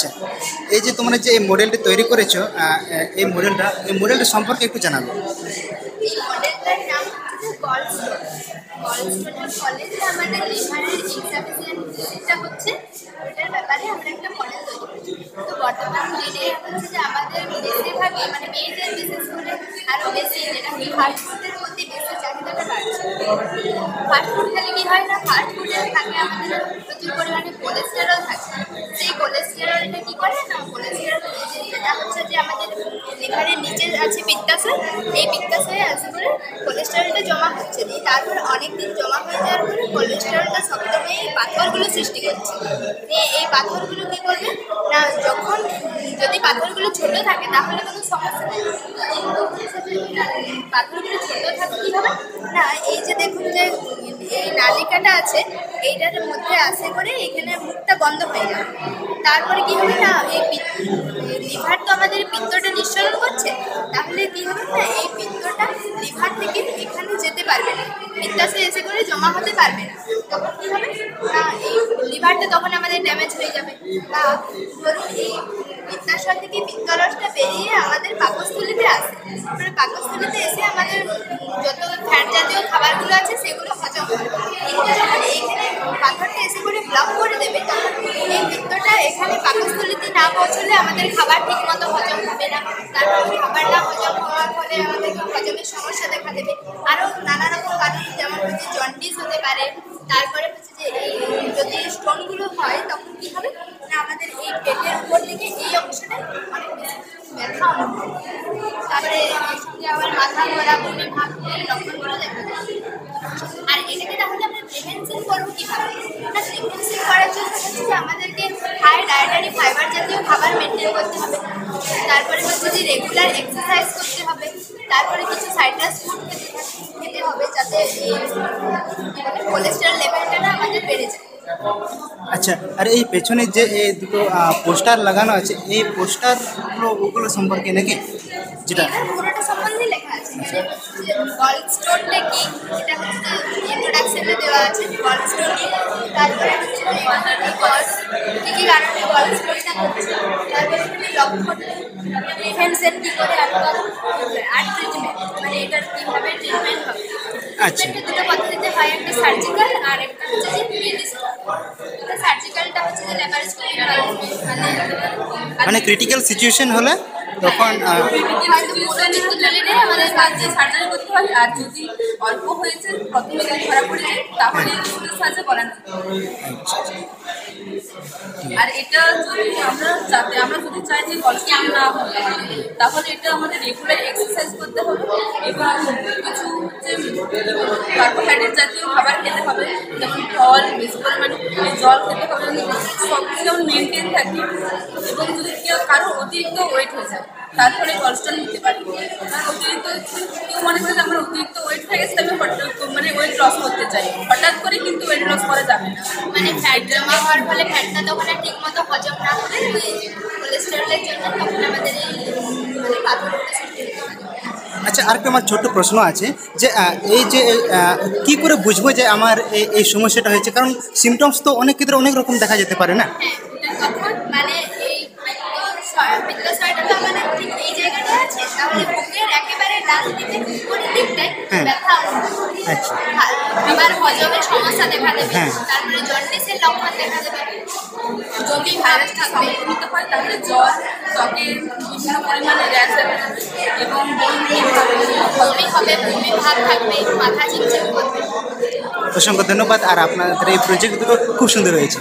আচ্ছা, এই যে তোমরা যে এই মডেলটি তৈরি করেছো, এই মডেলটা সম্পর্কে একটু জানাবে। এই মডেলটার নাম হচ্ছে গলস্টোন। গলস্টোনের ফলে যে আমাদের লিভারের ইনসাফিসিয়েন্সিটা হচ্ছে, ওটার ব্যাপারে আমরা একটা মডেল তৈরি করি। তো বর্তমান দিনে হচ্ছে যে আমাদের বেশিরভাগই মানে মেয়েদের বিশেষ করে আরও বেশি যেটা কি ফাস্টফুডের প্রতি বেশি চাহিদাটা বাড়ছে। ফাস্টফুড খেলে কি হয় না, ফাস্টফুডে থাকে আমাদের প্রচুর পরিমাণে কোলেস্টেরল থাকে। সেই কোলেস্টেরলটা কি করে না, কোলেস্টেরল যেটা হচ্ছে যে আমাদের লিভারের নিচে আছে পিত্তাশয়, এই পিত্তাশয়ে আছে করে কোলেস্টেরলটা জমা হচ্ছে, দিয়ে তারপর অনেক দিন জমা হয়ে যাওয়ার পরে কোলেস্টেরলটা সবসময় এই পাথরগুলো সৃষ্টি করছে। দিয়ে এই পাথরগুলো কি করবে না, যখন যদি পাথরগুলো ছোট থাকে তাহলে কোনো সমস্যা নেই, কিন্তু পাথরগুলো ছোট থাকে কি হবে না, এই যে দেখুন যে এই নালিকাটা আছে এইটার মধ্যে আসে করে এখানে মুখটা বন্ধ হয়ে যাবে। তারপরে কি হবে না, এই লিভার তো আমাদের পিত্তটা নিঃসরণ করছে, তাহলে কি হবে না, এই পিত্তটা লিভার থেকে এখানে যেতে পারবে না, পিত্তাশয়ে এসে করে জমা হতে পারবে না। তখন কি হবে না, এই লিভারটা তখন আমাদের ড্যামেজ হয়ে যাবে, বা ধরুন এই পিত্তাশয় থেকে পিত্তরসটা বেরিয়ে আমাদের পাকস্থলীতে আসে, মানে পাকস্থলীতে এসে আমাদের যত ফ্যাট জাতীয় খাবারগুলো আছে সেগুলো হজম হবে। কিন্তু যখন এইখানে পাথরটা এসে করে ব্লক করে দেবে, তখন এই পিত্তটা এখানে পাকস্থলীতে না পৌঁছলে আমাদের খাবার ঠিক মতো হজম হবে না, তারপর খাবার না হজম হওয়ার ফলে আমাদের হজমের সমস্যা দেখা দেবে, আরও নানা রকম কারণ, যেমন হচ্ছে জন্ডিস হতে পারে। তারপরে হচ্ছে যে এই যদি স্টোনগুলো হয় তখন কি হবে না, আমাদের এই পেটের উপর দিকে এই অংশটা অনেক বেশি ব্যথা অনুভব হবে। তারপরে এর সঙ্গে আবার মাথা ঘোরা, বমি ভাব এই লক্ষণগুলো দেখা যায়। আর এটাকে তাহলে আমরা প্রিভেনশন করবো কীভাবে না, প্রিভেনশন করার জন্য হচ্ছে যে আমাদেরকে হাই ডায়েটারি ফাইবার জাতীয় খাবার মেনটেন করতে হবে, তারপরে হচ্ছে যে রেগুলার এক্সারসাইজ করতে হবে, তারপরে কিছু সাইট্রাস ফুড খেতে হবে যাতে এই কোলেস্টেরল লেভেলটা না আমাদের বেড়ে যায়। আচ্ছা, আর এই পেছনে যে এই দুটো পোস্টার লাগানো আছে, এই পোস্টারগুলো ওগুলো সম্পর্কে নাকি, যেটা এটার পুরোটা সম্বন্ধে লেখা আছে, মানে গলস্টোনটা কি এটা হচ্ছে ইন্ট্রোডাকশনে দেওয়া আছে, গলস্টোন কি, তারপরে হচ্ছে কী কী কারণে গলস্টোনটা হচ্ছে, তারপরে লক্ষণ, প্রিভেনশন কী করে আনবো, আর ট্রিটমেন্ট মানে এটার কীভাবে ট্রিটমেন্ট হবে। আচ্ছা। ট্রিটমেন্টের দুটো পদ্ধতিতে হয়, একটা সার্জিক্যাল আর একটা হচ্ছে যে মেডিসিন। সার্জিক্যালটা হচ্ছে যে ল্যাপারোস্কোপি মানে ক্রিটিক্যাল সিচুয়েশন হলে তখন আমাদের কাছে সার্জারি করতে হয়, আর যদি অল্প হয়েছে প্রথমে যদি ধরা পড়ে যায় তাহলে ওষুধের সাহায্যে করানো হয়। আর এটা যদি আমরা যদি চাই যে গলস্টোন না হবে তাহলে এটা আমাদের রেগুলার এক্সারসাইজ করতে হবে এবং কিছু হচ্ছে কার্বোহাইড্রেট জাতীয় খাবার খেতে হবে, যেমন ফল, বেশি পরিমাণে জল খেতে হবে, সব কিছু যেমন মেনটেন থাকে। এবং যদি কারো অতিরিক্ত ওয়েট হয়ে যায় তারপরে গলস্টোন নিতে পারি, কারণ অতিরিক্ত কেউ মনে করে যে আমার অতিরিক্ত ওয়েট হয়ে গেছে আমি মানে ওয়েট লস করতে চাই, হঠাৎ করে কিন্তু ওয়েট লস করা যাবে না, মানে ফ্যাট জমা হওয়ার ফলে ফ্যাটটা তখন আর ঠিক মতো হজম না হলে কোলেস্টেরলের জন্য তখন আমাদের এই মানে পাথরটা সৃষ্টি হতে পারে। আচ্ছা, আরেকটা আমার ছোট্ট প্রশ্ন আছে যে এই যে কি করে বুঝবো যে আমার এই সমস্যাটা হয়েছে, কারণ সিমটমস তো অনেক ক্ষেত্রে অনেক রকম দেখা যেতে পারে না। হ্যাঁ, তখন মানে এই পিত্তাশয়টা তো আমাদের ঠিক এই জায়গাটা আছে, তাহলে বুকের একেবারে ডান দিকে উপরের দিকটায় ব্যথা অনুভব হবে। আচ্ছা। আবার হজমের সমস্যা দেখা দেবে, হ্যাঁ। তারপরে জন্ডিসের লক্ষণ দেখা দেবে, যদি ভাইরাসটা সংক্রমিত হয় তাহলে জ্বর, ত্বকে বিভিন্ন পরিমাণে র্যাশ দেখা যাবে এবং বমি হবে, বমি ভাব থাকবে, মাথা ঝিমঝিম করবে। অসংখ্য ধন্যবাদ, আর আপনাদের এই প্রজেক্ট দুটো খুব সুন্দর হয়েছে।